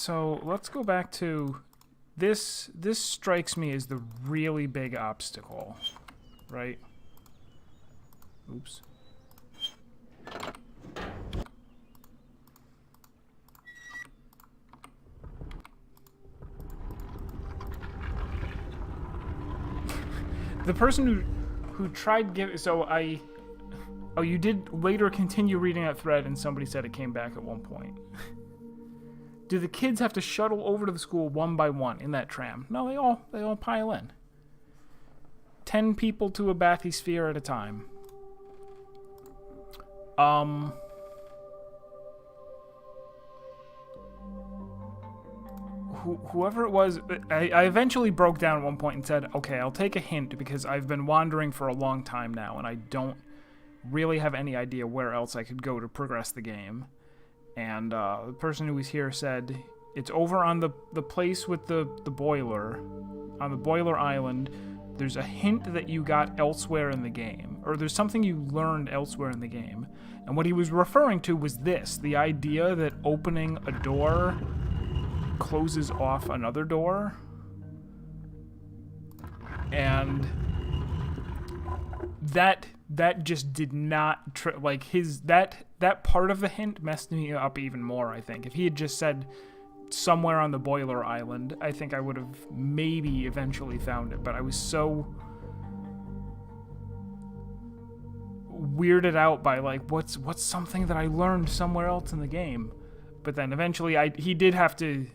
So let's go back to this. This strikes me as the really big obstacle, right? Oops. The person who tried give oh, you did later continue reading that thread, and somebody said it came back at one point. Do the kids have to shuttle over to the school one by one in that tram? No, they all pile in. 10 people to a bathysphere at a time. Whoever it was, I eventually broke down at one point and said, okay, I'll take a hint because I've been wandering for a long time now and I don't really have any idea where else I could go to progress the game. And the person who was here said, it's over on the place with the boiler, on the boiler island. There's a hint that you got elsewhere in the game, or there's something you learned elsewhere in the game. And what he was referring to was this, the idea that opening a door closes off another door. And that just did not that part of the hint messed me up even more, I think. If he had just said somewhere on the boiler island, I think I would have maybe eventually found it, but I was so weirded out by like what's something that I learned somewhere else in the game. But then eventually he did have to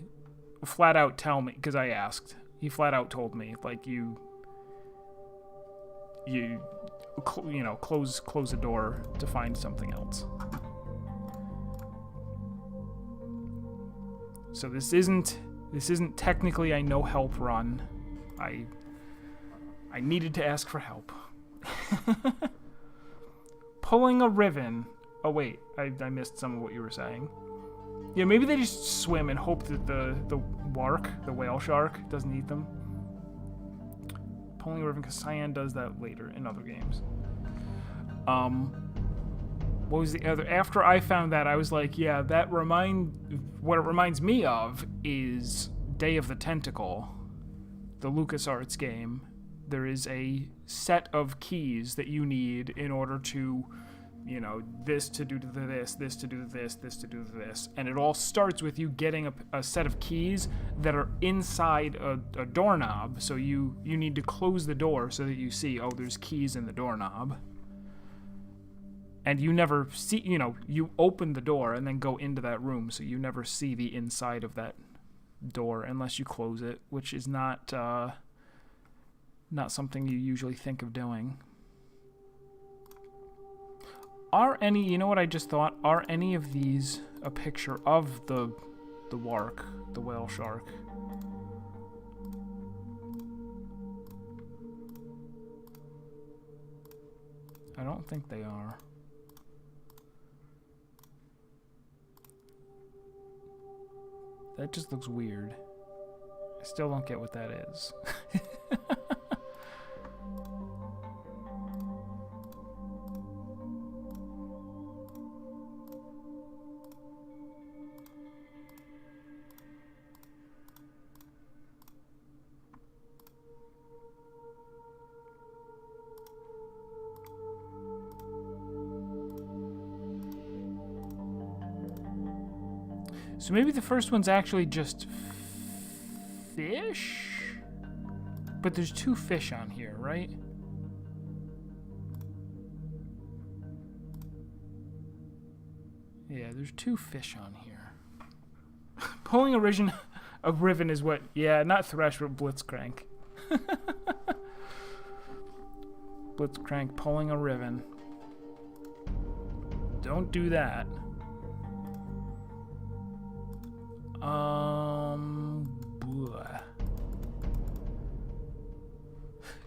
flat out tell me, because I asked. He flat out told me, like, you know, close a door to find something else. So this isn't technically a no help run. I needed to ask for help. Pulling a Riven. Oh wait, I missed some of what you were saying. Yeah, maybe they just swim and hope that the whale shark, doesn't eat them. Pulling a Riven, because Cyan does that later in other games. What was the other? After I found that, I was like, yeah, what it reminds me of is Day of the Tentacle, the LucasArts game. There is a set of keys that you need in order to, you know, this to do this, this to do this, this to do this. And it all starts with you getting a set of keys that are inside a doorknob. So you need to close the door so that you see, oh, there's keys in the doorknob. And you never see, you know, you open the door and then go into that room, so you never see the inside of that door unless you close it, which is not something you usually think of doing. Are any, you know what I just thought? Are any of these a picture of the wark, the whale shark? I don't think they are. That just looks weird. I still don't get what that is. So maybe the first one's actually just fish? But there's 2 fish on here, right? Yeah, there's 2 fish on here. Pulling a Riven is what... Yeah, not Thresh, but Blitzcrank. Blitzcrank pulling a Riven. Don't do that. Bleh.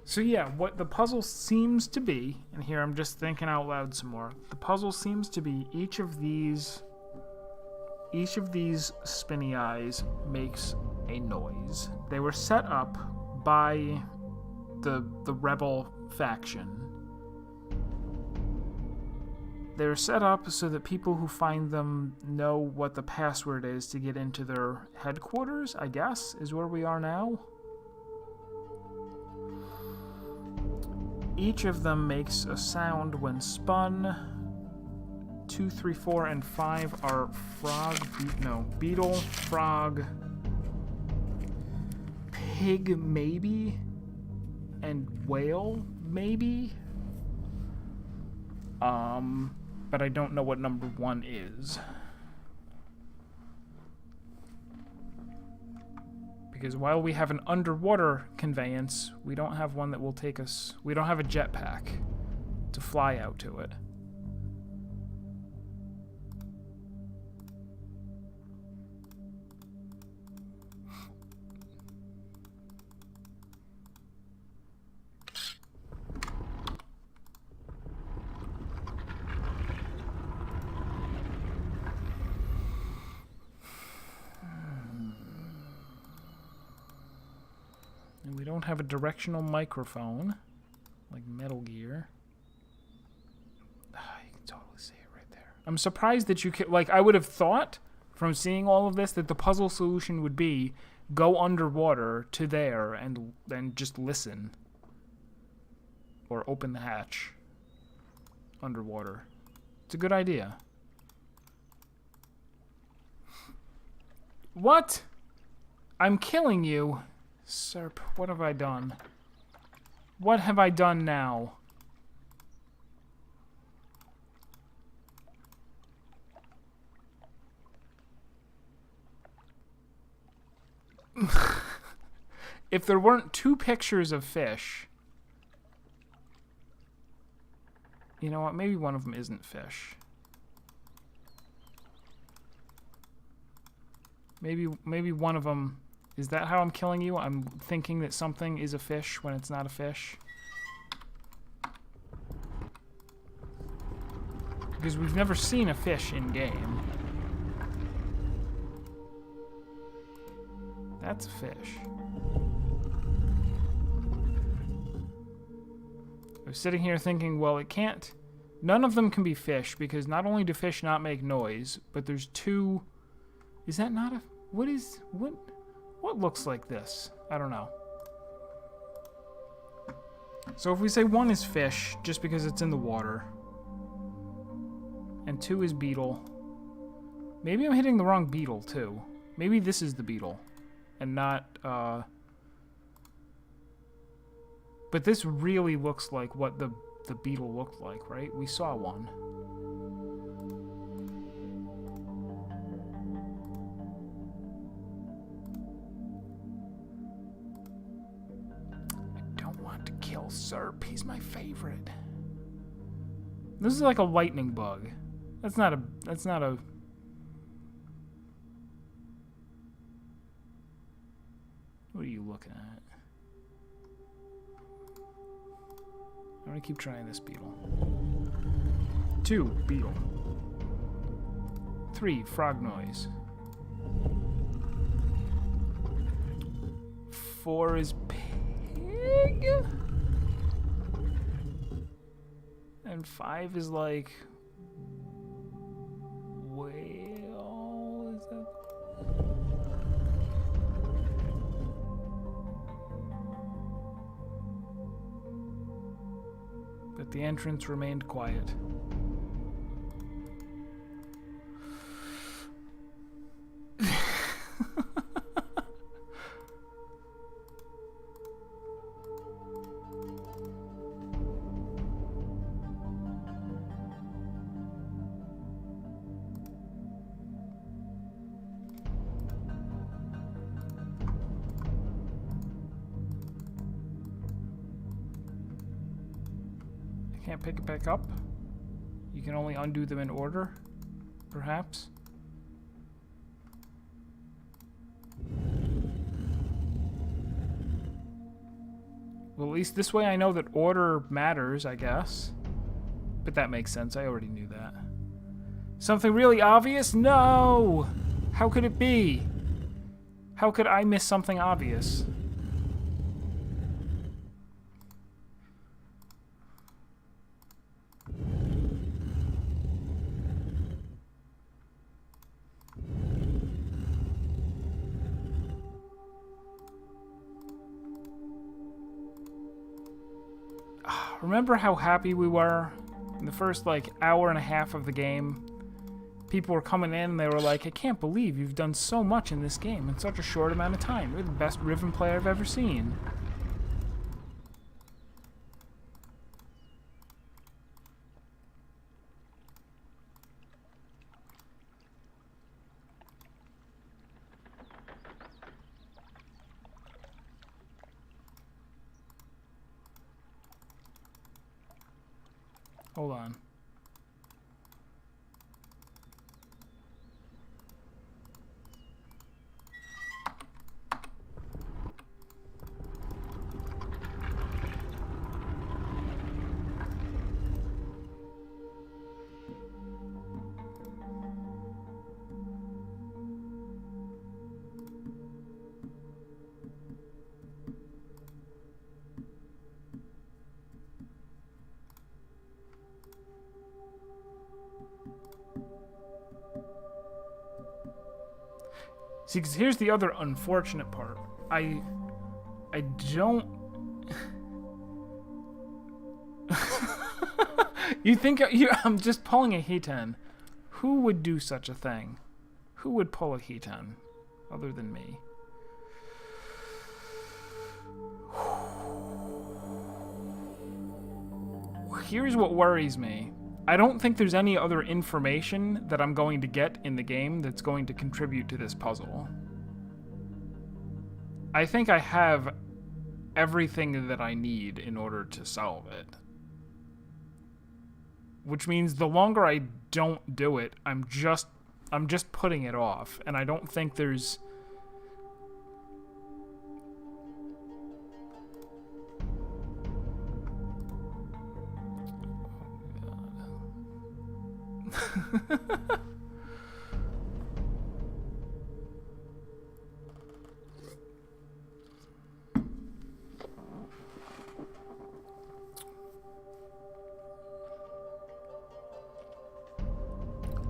So yeah, what the puzzle seems to be, and here I'm just thinking out loud some more. The puzzle seems to be each of these spinny eyes makes a noise. They were set up by the rebel faction. They're set up so that people who find them know what the password is to get into their headquarters, I guess, is where we are now. Each of them makes a sound when spun. 2, 3, 4, and 5 are beetle, frog, pig, maybe, and whale, maybe. But I don't know what number 1 is. Because while we have an underwater conveyance, we don't have one that will take us... We don't have a jetpack to fly out to it. We don't have a directional microphone, like Metal Gear. You can totally see it right there. I'm surprised that you can, like, I would have thought, from seeing all of this, that the puzzle solution would be go underwater to there and then just listen. Or open the hatch underwater. It's a good idea. What? I'm killing you. Serp, what have I done? What have I done now? If there weren't 2 pictures of fish... You know what? Maybe one of them isn't fish. Maybe one of them... Is that how I'm killing you? I'm thinking that something is a fish when it's not a fish. Because we've never seen a fish in game. That's a fish. I was sitting here thinking, well, it can't... None of them can be fish, because not only do fish not make noise, but there's 2... Is that not a... What looks like this? I don't know. So if we say 1 is fish, just because it's in the water, and 2 is beetle, maybe I'm hitting the wrong beetle, too. Maybe this is the beetle, and not, But this really looks like what the beetle looked like, right? We saw one. Serp, he's my favorite. This is like a lightning bug. That's not a... What are you looking at? I'm gonna keep trying this beetle. 2, beetle. 3, frog noise. 4 is pig? And 5 is like... Whale? Is that... But the entrance remained quiet. Can't pick it back up. You can only undo them in order, perhaps. Well, at least this way I know that order matters, I guess. But that makes sense. I already knew that. Something really obvious? No! How could it be? How could I miss something obvious? Remember how happy we were in the first, like, hour and a half of the game? People were coming in and they were like, I can't believe you've done so much in this game in such a short amount of time. You're the best Riven player I've ever seen. Hold on. See, because here's the other unfortunate part. I don't... You think I'm just pulling a Hitan. Who would do such a thing? Who would pull a Hitan other than me? Here's what worries me. I don't think there's any other information that I'm going to get in the game that's going to contribute to this puzzle. I think I have everything that I need in order to solve it. Which means the longer I don't do it, I'm just putting it off, and I don't think there's...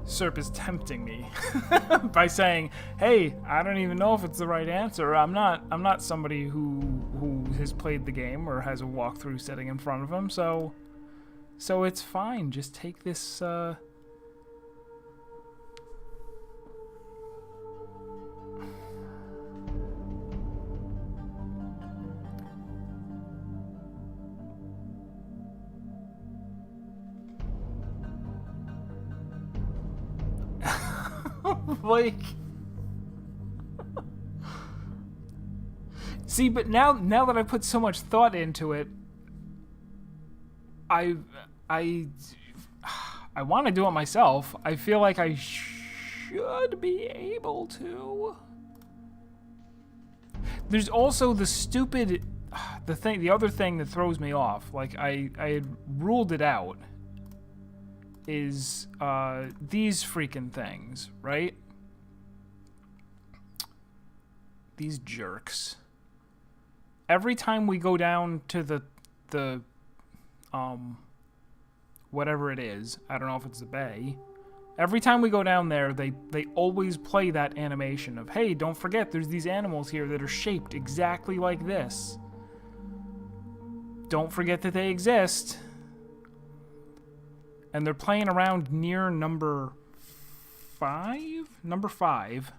Serp is tempting me by saying, "Hey, I don't even know if it's the right answer. I'm not somebody who has played the game or has a walkthrough sitting in front of him, so it's fine. Just take this like, see, but now that I put so much thought into it, I want to do it myself. I feel like I should be able to. There's also the stupid, the other thing that throws me off. Like, I had ruled it out. Is these freaking things, right? These jerks. Every time we go down to the whatever it is, I don't know if it's the bay. Every time we go down there, they always play that animation of, hey, don't forget there's these animals here that are shaped exactly like this. Don't forget that they exist. And they're playing around near number 5? Number 5.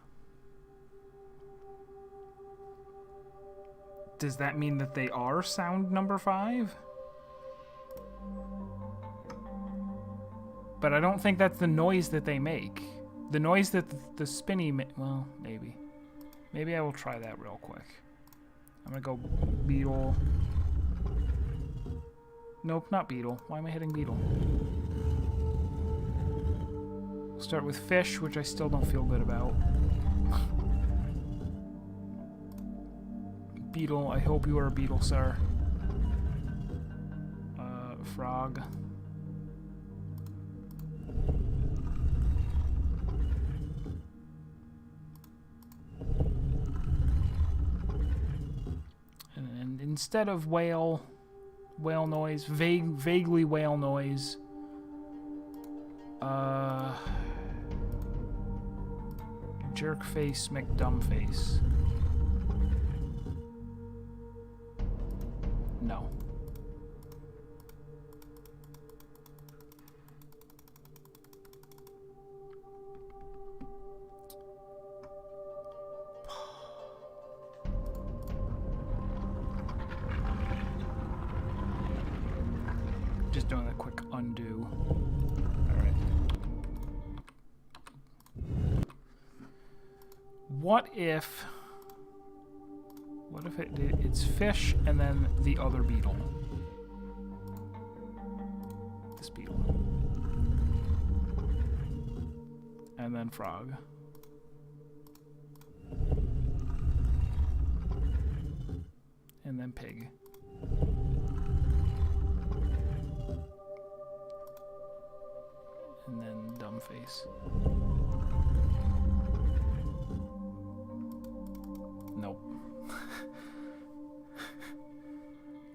Does that mean that they are sound number 5? But I don't think that's the noise that they make. The noise that the spinny... well, maybe. Maybe I will try that real quick. I'm gonna go beetle. Nope, not beetle. Why am I hitting beetle? We'll start with fish, which I still don't feel good about. Beetle, I hope you are a beetle, sir. Frog. And instead of whale noise, vaguely whale noise, jerk face, McDumb face. No. just doing a quick undo. Alright. What if it's fish and then the other beetle? This beetle. And then frog. And then pig. And then dumb face. Nope.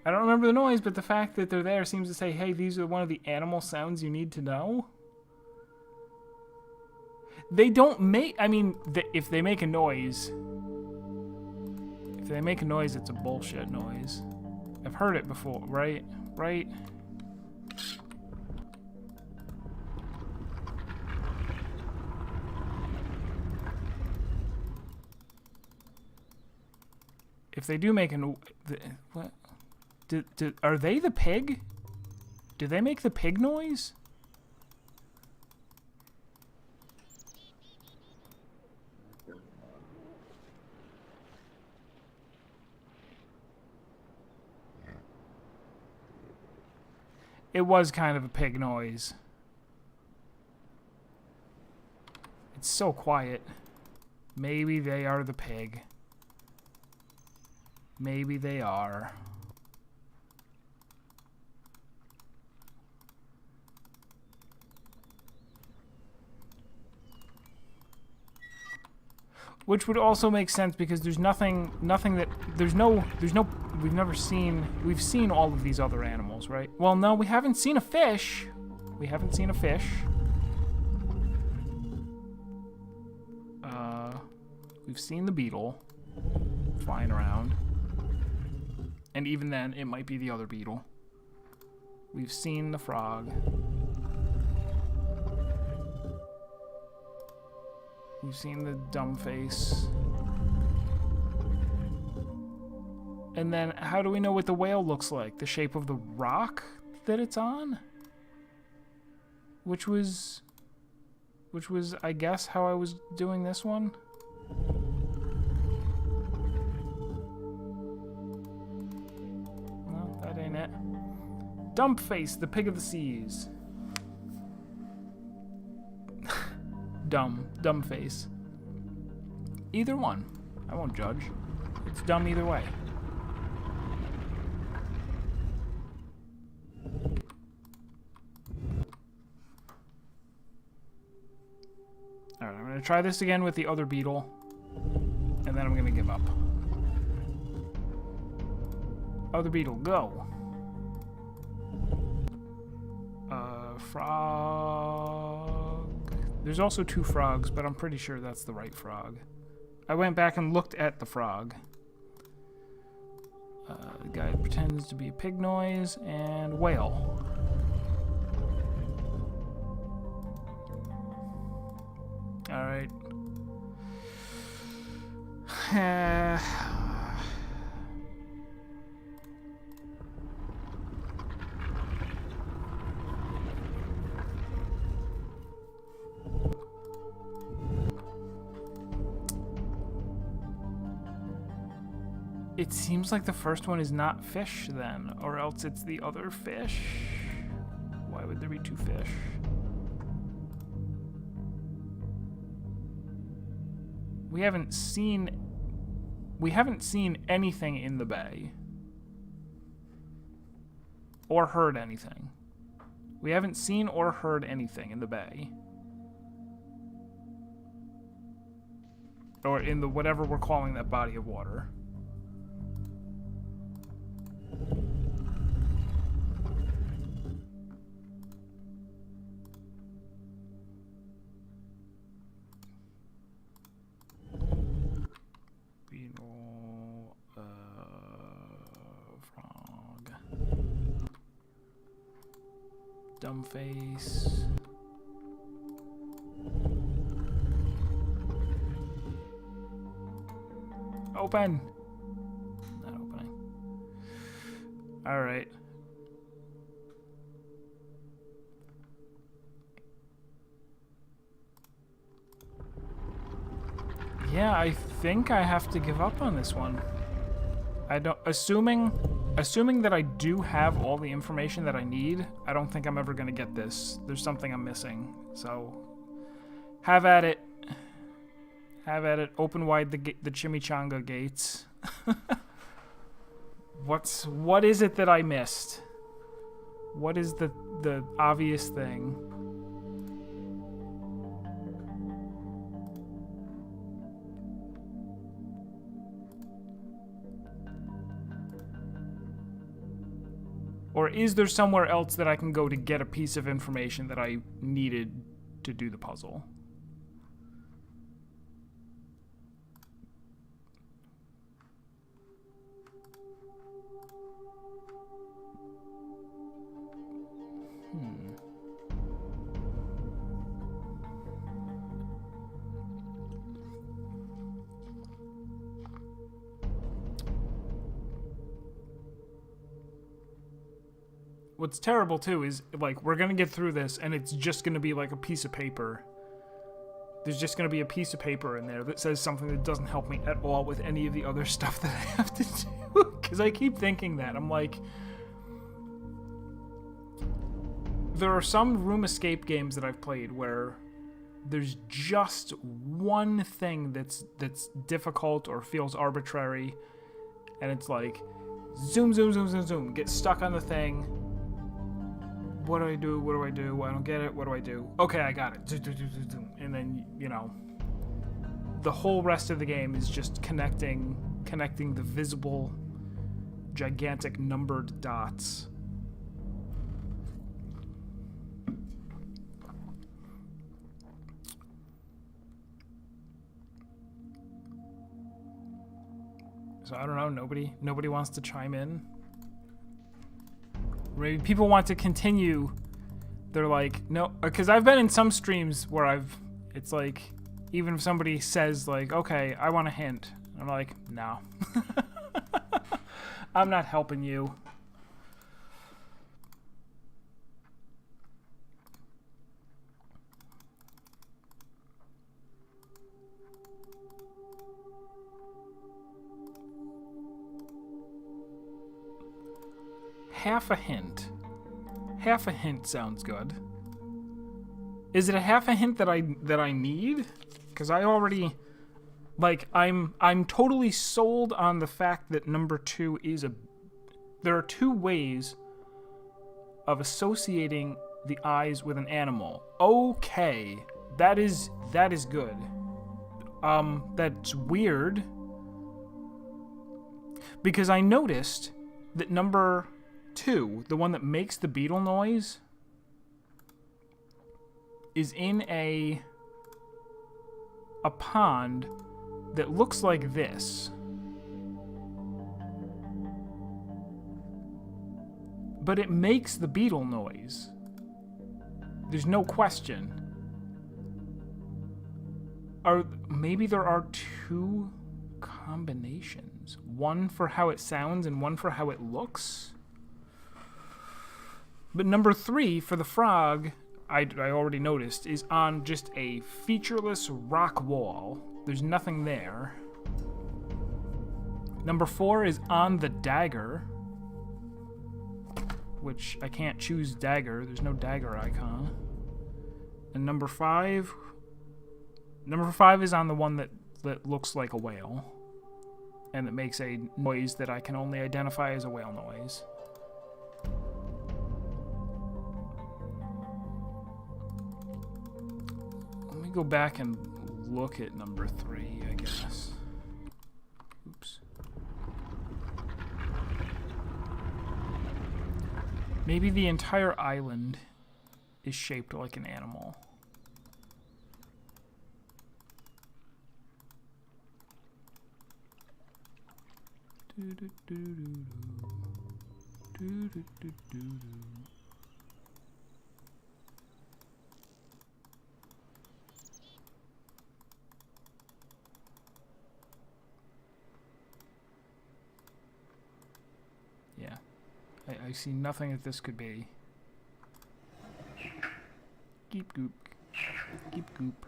I don't remember the noise, but the fact that they're there seems to say, hey, these are one of the animal sounds you need to know. They don't make... I mean, if they make a noise... If they make a noise, it's a bullshit noise. I've heard it before, right? Right? If they do make a... What? Are they the pig? Do they make the pig noise? It was kind of a pig noise. It's so quiet. Maybe they are the pig. Maybe they are. Which would also make sense because there's nothing that we've seen all of these other animals, right? Well, no, we haven't seen a fish. We haven't seen a fish. We've seen the beetle flying around. And even then, it might be the other beetle. We've seen the frog. We've seen the dumb face. And then, how do we know what the whale looks like? The shape of the rock that it's on? Which was, I guess, how I was doing this one. No, that ain't it. Dump face, the pig of the seas. Dumb face. Either one. I won't judge. It's dumb either way. Alright, I'm gonna try this again with the other beetle. And then I'm gonna give up. Other beetle, go. Frog. There's also two frogs, but I'm pretty sure that's the right frog. I went back and looked at the frog. The guy pretends to be a pig noise, and whale. Alright. It seems like the first one is not fish then, or else it's the other fish. Why would there be two fish? We haven't seen anything in the bay. Or heard anything. We haven't seen or heard anything in the bay. Or in the whatever we're calling that body of water. Frog. Dumb face. Open. Not opening. All right. Yeah, I think I have to give up on this one. I don't... Assuming that I do have all the information that I need, I don't think I'm ever going to get this. There's something I'm missing. So, have at it. Have at it. Open wide the chimichanga gates. What is it that I missed? What is the obvious thing? Or is there somewhere else that I can go to get a piece of information that I needed to do the puzzle? What's terrible, too, is, like, we're gonna get through this, and it's just gonna be, like, a piece of paper. There's just gonna be a piece of paper in there that says something that doesn't help me at all with any of the other stuff that I have to do. Because I keep thinking that. I'm like... There are some room escape games that I've played where there's just one thing that's difficult or feels arbitrary, and it's like, zoom, zoom, zoom, zoom, zoom, get stuck on the thing. What do I do? What do I do? I don't get it. What do I do? Okay, I got it. And then, you know, the whole rest of the game is just connecting the visible, gigantic numbered dots. So I don't know. Nobody wants to chime in. Maybe people want to continue. They're like, no, because I've been in some streams where it's like, even if somebody says like, okay, I want a hint, I'm like, no. I'm not helping you. Half a hint. Half a hint sounds good. Is it a half a hint that I need? Because I already, like, I'm totally sold on the fact that number 2 is there are two ways of associating the eyes with an animal. Okay, that is good. That's weird, because I noticed that number 2, the one that makes the beetle noise, is in a pond that looks like this. But it makes the beetle noise. There's no question. Maybe there are 2 combinations. One for how it sounds and one for how it looks? But number 3, for the frog, I already noticed, is on just a featureless rock wall. There's nothing there. Number 4 is on the dagger, which I can't choose dagger. There's no dagger icon. And number 5 is on the one that looks like a whale, and that makes a noise that I can only identify as a whale noise. Go back and look at number 3, I guess. Oops. Maybe the entire island is shaped like an animal. Yeah, I see nothing that this could be. Keep goop. Keep goop.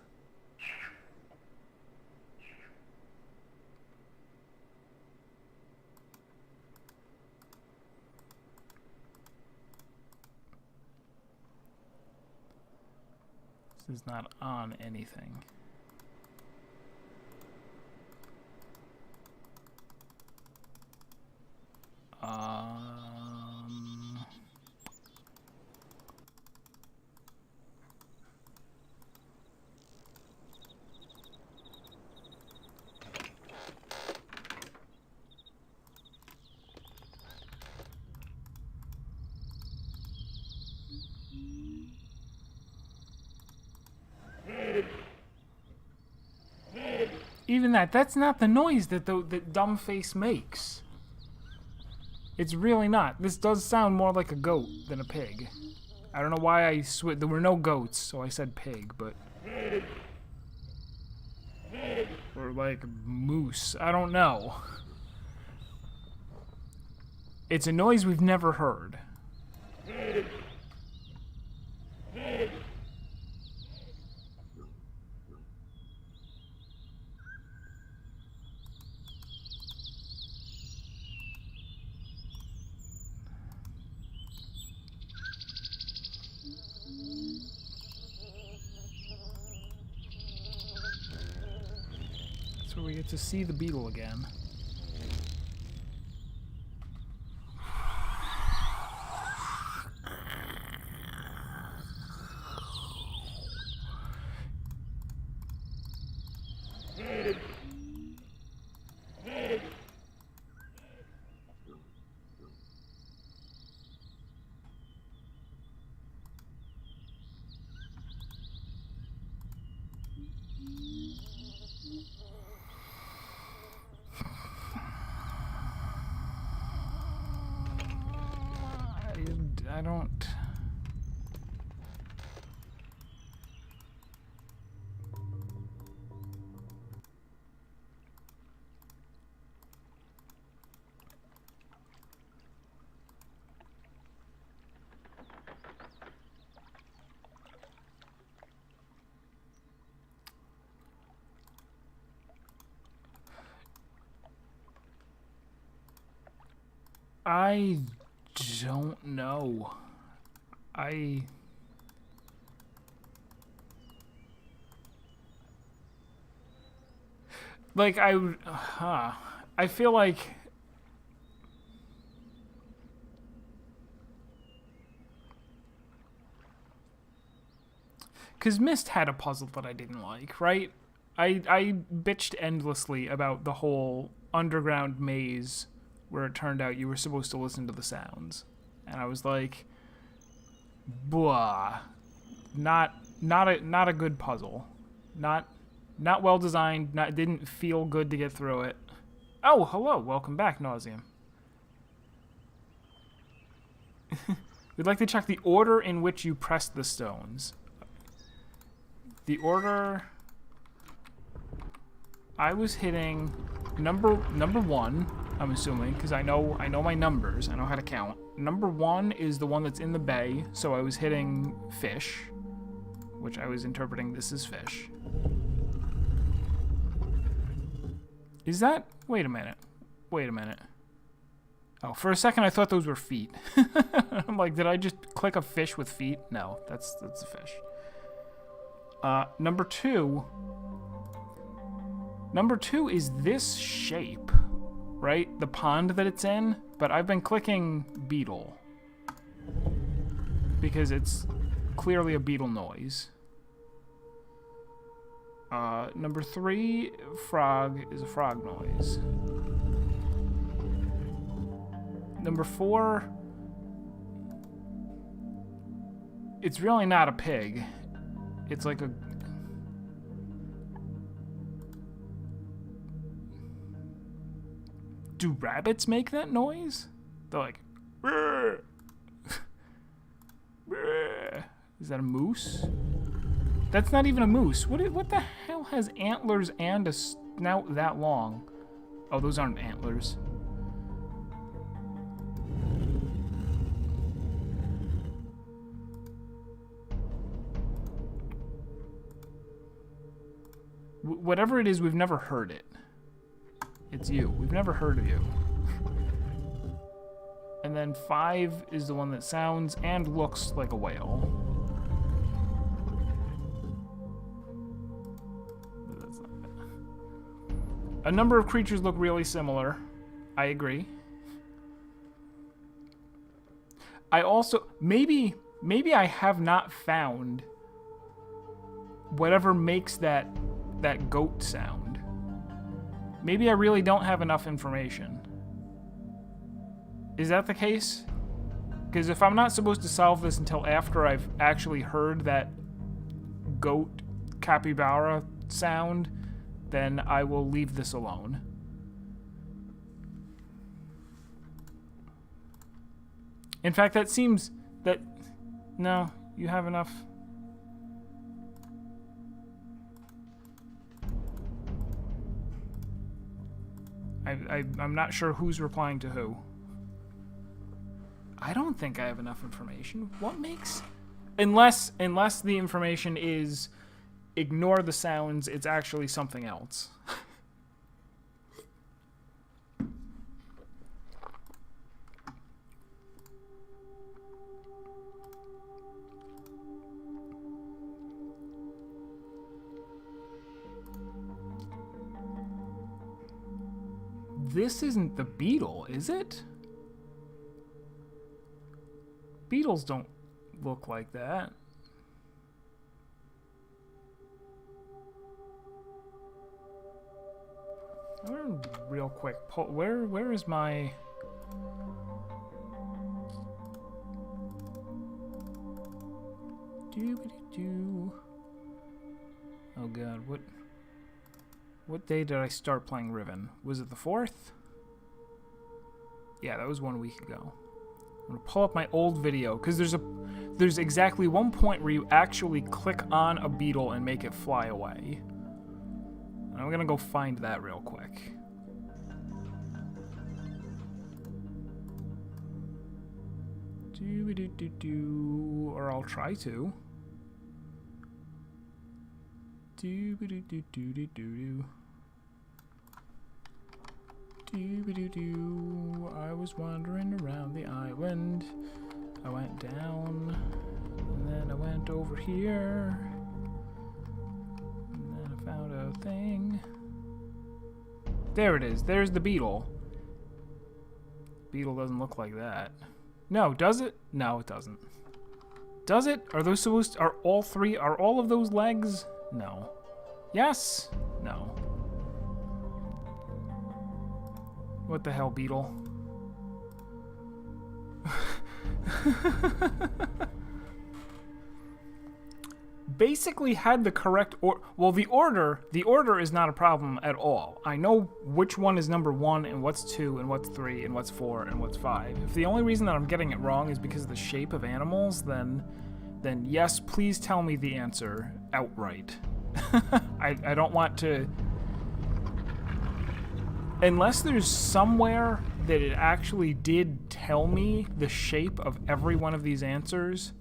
This is not on anything. Even that's not the noise that that dumb face makes. It's really not. This does sound more like a goat than a pig. I don't know why I there were no goats, so I said pig, but... Or like moose. I don't know. It's a noise we've never heard. So we get to see the beetle again. I don't... I don't know. I feel like because Myst had a puzzle that I didn't like, right? I bitched endlessly about the whole underground maze where it turned out you were supposed to listen to the sounds. And I was like, blah. Not a good puzzle. Not well designed, didn't feel good to get through it. Oh, hello, welcome back, Nauseam. We'd like to check the order in which you pressed the stones. The order I was hitting number one, I'm assuming, because I know my numbers. I know how to count. Number 1 is the one that's in the bay, so I was hitting fish, which I was interpreting this as fish. Is that... Wait a minute. Oh, for a second I thought those were feet. I'm like, did I just click a fish with feet? No, that's a fish. Number 2 is this shape, right? The pond that it's in, but I've been clicking beetle because it's clearly a beetle noise. Number 3, frog, is a frog noise. Number 4, it's really not a pig. It's like a... Do rabbits make that noise? They're like... Is that a moose? That's not even a moose. What the hell has antlers and a snout that long? Oh, those aren't antlers. Whatever it is, we've never heard it. It's you. We've never heard of you. And then 5 is the one that sounds and looks like a whale. A number of creatures look really similar. I agree. I also... Maybe I have not found whatever makes that goat sound. Maybe I really don't have enough information. Is that the case? Because if I'm not supposed to solve this until after I've actually heard that goat capybara sound, then I will leave this alone. In fact, that seems that... No, you have enough. I'm not sure who's replying to who. I don't think I have enough information. What makes... Unless the information is ignore the sounds, it's actually something else. This isn't the beetle, is it? Beetles don't look like that. Real quick, where is my... Oh god, what day did I start playing Riven? Was it the 4th? Yeah, that was 1 week ago. I'm gonna pull up my old video, because there's exactly one point where you actually click on a beetle and make it fly away. And I'm gonna go find that real quick. Or I'll try to. I was wandering around the island. I went down, and then I went over here, and then I found a thing. There it is. There's the beetle. Beetle doesn't look like that. No, does it? No, it doesn't. Does it? Are those supposed to, are all of those legs? No. Yes? No. What the hell, beetle? Basically had the correct well, the order is not a problem at all. I know which one is number 1 and what's 2 and what's 3 and what's 4 and what's 5. If the only reason that I'm getting it wrong is because of the shape of animals, then yes, please tell me the answer outright. I don't want to... Unless there's somewhere that it actually did tell me the shape of every one of these answers.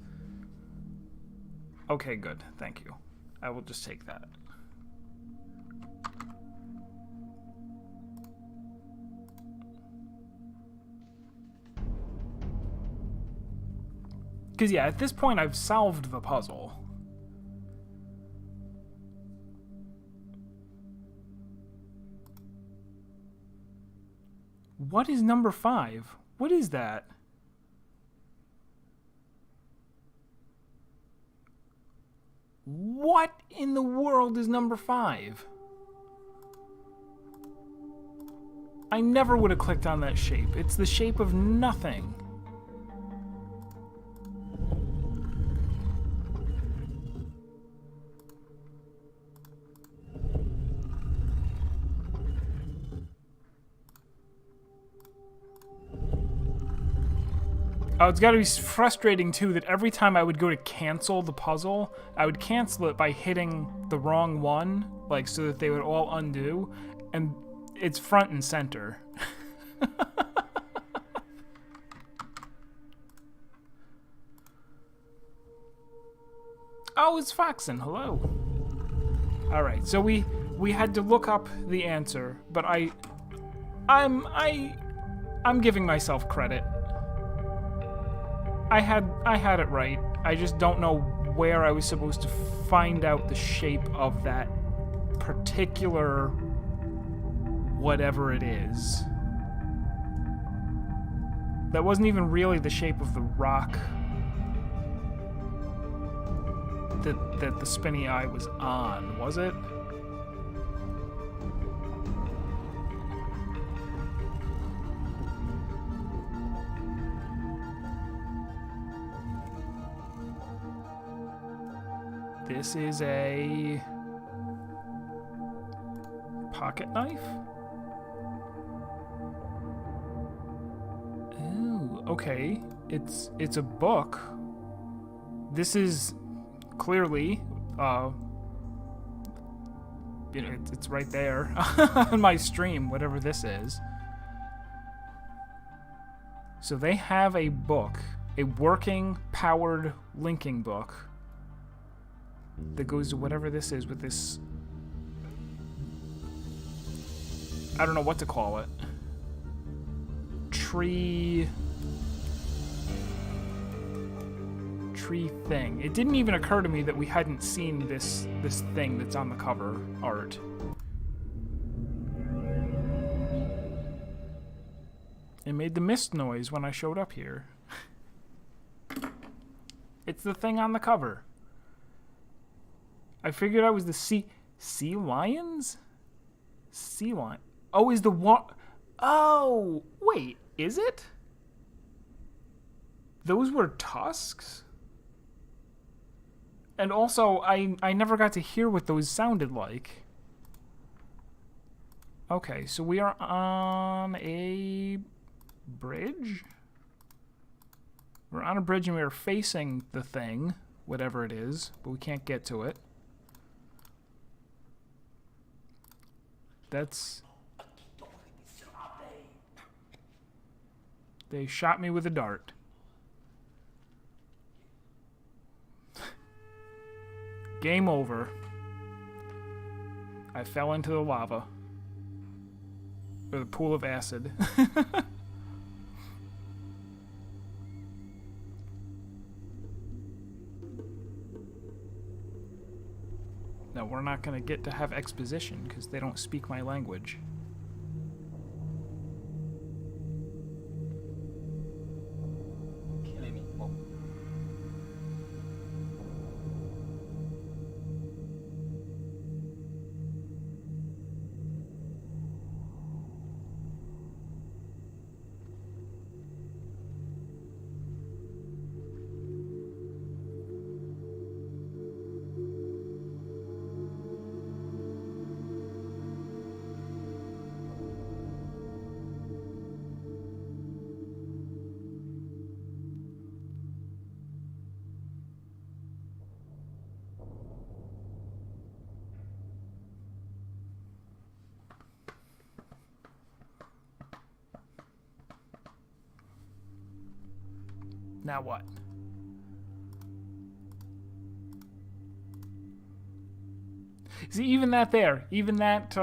Okay, good. Thank you. I will just take that. Because, yeah, at this point, I've solved the puzzle. What is number 5? What is that? What in the world is number 5? I never would have clicked on that shape. It's the shape of nothing. Oh, it's got to be frustrating, too, that every time I would go to cancel the puzzle, I would cancel it by hitting the wrong one, like, so that they would all undo, and it's front and center. Oh, it's Foxen. Hello. Alright, so we had to look up the answer, but I'm giving myself credit. I had it right. I just don't know where I was supposed to find out the shape of that particular whatever it is. That wasn't even really the shape of the rock that the spinny eye was on, was it? This is a pocket knife? Oh, okay. It's a book. This is clearly, it's right there on my stream, whatever this is. So they have a book, a working, powered linking book that goes to whatever this is with this... I don't know what to call it. Tree thing. It didn't even occur to me that we hadn't seen this thing that's on the cover art. It made the mist noise when I showed up here. It's the thing on the cover. I figured I was the sea lions? Sea lion. Oh, is the one... Oh, wait, is it? Those were tusks? And also, I never got to hear what those sounded like. Okay, so we are on a bridge? We're on a bridge and we are facing the thing, whatever it is, but we can't get to it. That's... They shot me with a dart. Game over. I fell into the lava. Or the pool of acid. No, we're not going to get to have exposition because they don't speak my language. Now what? See, even that there, even that,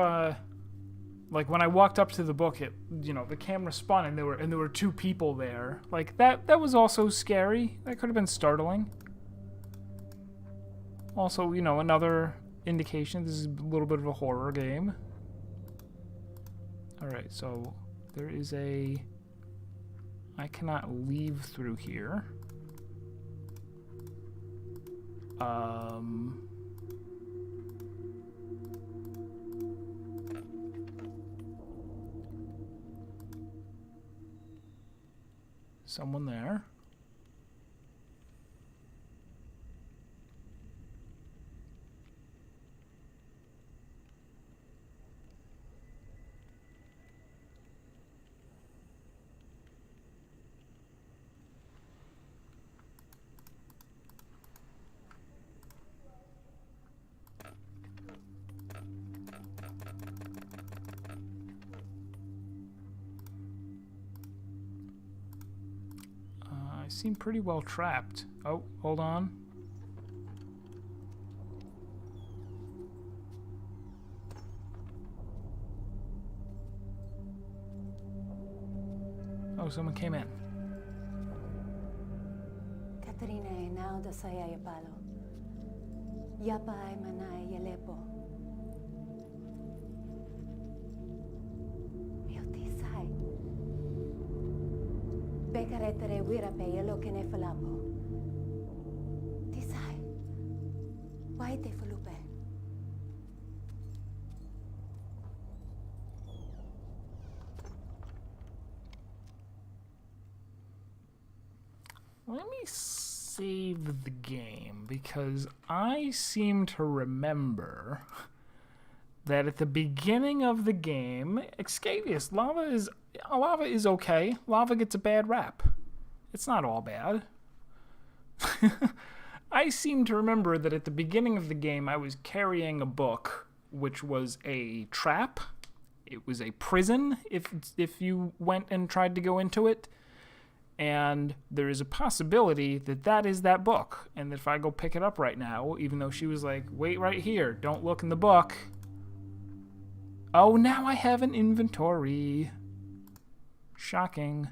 like when I walked up to the book, it, you know, the camera spun and there were two people there. Like that was also scary. That could have been startling. Also, you know, another indication this is a little bit of a horror game. All right, so there is a... I cannot leave through here. Someone there. I seem pretty well trapped. Oh, hold on. Oh, someone came in. Katrina e now da saya palo. Yapa ay manay yalepo. Bekaretere wirape yelo kene falapo. Tisai. Why te fulupe? Let me save the game, because I seem to remember that at the beginning of the game, Excavius, lava is okay. Lava gets a bad rap. It's not all bad. I seem to remember that at the beginning of the game, I was carrying a book, which was a trap. It was a prison if you went and tried to go into it. And there is a possibility that that is that book. And that if I go pick it up right now, even though she was like, wait right here, don't look in the book. Oh, now I have an inventory. Shocking.